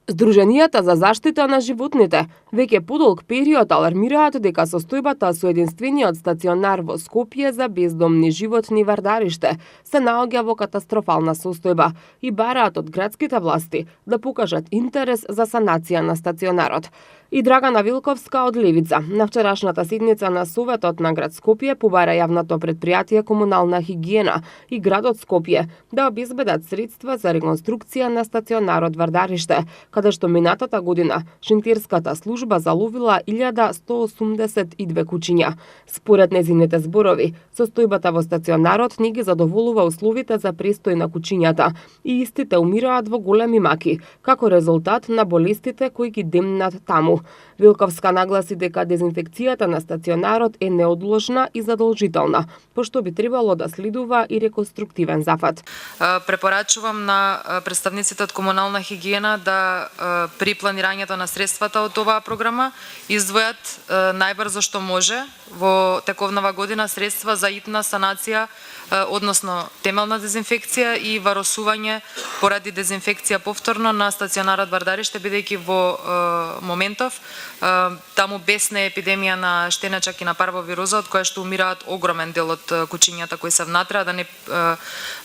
Здруженијата за заштита на животните веќе подолг период алармираат дека состојбата со единствениот стационар во Скопје за бездомни животни Вардариште се наоѓа во катастрофална состојба и бараат од градските власти да покажат интерес за санација на стационарот. И Драгана Вилковска од Левица на вчерашната седница на Советот на град Скопје побара јавното предпријатие Комунална хигиена и градот Скопје да обезбедат средства за реконструкција на стационарот Вардариште, каде што минатата година Шинтирската служба заловила 1182 кучиња. Според незините зборови, состојбата во стационарот не ги задоволува условите за престој на кучињата и истите умираат во големи маки, како резултат на болестите кои ги демнат таму. Вилковска нагласи дека дезинфекцијата на стационарот е неодложна и задолжителна, пошто би требало да следува и реконструктивен зафат. Препорачувам на представниците од Комунална хигиена да при планирањето на средствата од оваа програма издвојат најбрзо што може во тековнава година средства за итна санација, односно темелна дезинфекција и варосување поради дезинфекција повторно на стационарот Вардариште, бидејќи во моментов таму бесне епидемија на штенечак и на парвовироза, од која што умираат огромен дел од кучињата кои се внатре, да не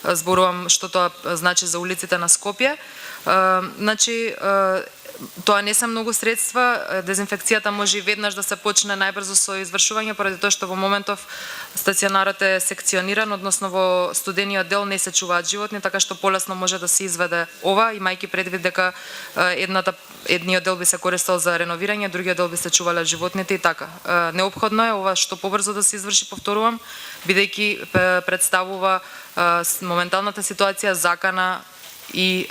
зборувам што тоа значи за улиците на Скопје. Значи, тоа не се многу средства, дезинфекцијата може и веднаш да се почне најбрзо со извршување, поради тоа што во моментов стационарот е секциониран, односно во студениот дел не се чуваат животни, така што полесно може да се изведе ова, имајќи предвид дека едниот дел би се користел за реновирање, другиот дел би се чувале животните и така. Неопходно е ова што побрзо да се изврши, повторувам, бидејќи представува моменталната ситуација закана и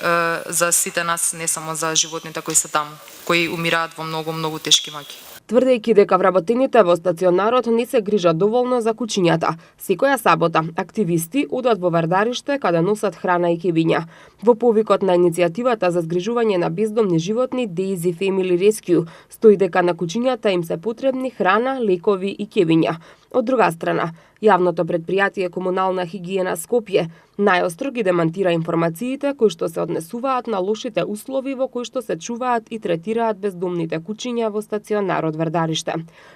за сите нас, не само за животните кои се таму, кои умираат во многу тешки маки. Тврдејќи дека вработените во стационарот не се грижат доволно за кучињата, секоја сабота активисти одат во Вардариште каде носат храна и кебиња. Во повикот на иницијативата за згрижување на бездомни животни Daisy Family Rescue стои дека на кучињата им се потребни храна, лекови и кебиња. Од друга страна, јавното предпријатие Комунална хигиена Скопје најостро ги демантира информациите кои што се однесуваат на лошите услови во кои што се чуваат и третираат бездомните кучиња во стационарот Вардариште.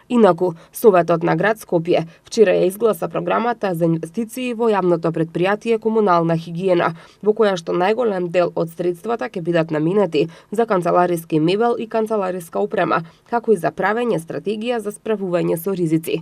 Инаку, Советот на град Скопје вчера ја изгласа програмата за инвестиции во јавното предпријатие Комунална хигиена, во која што најголем дел од средствата ќе бидат наменети за канцелариски мебел и канцелариска опрема, како и за правење стратегија за справување со ризици.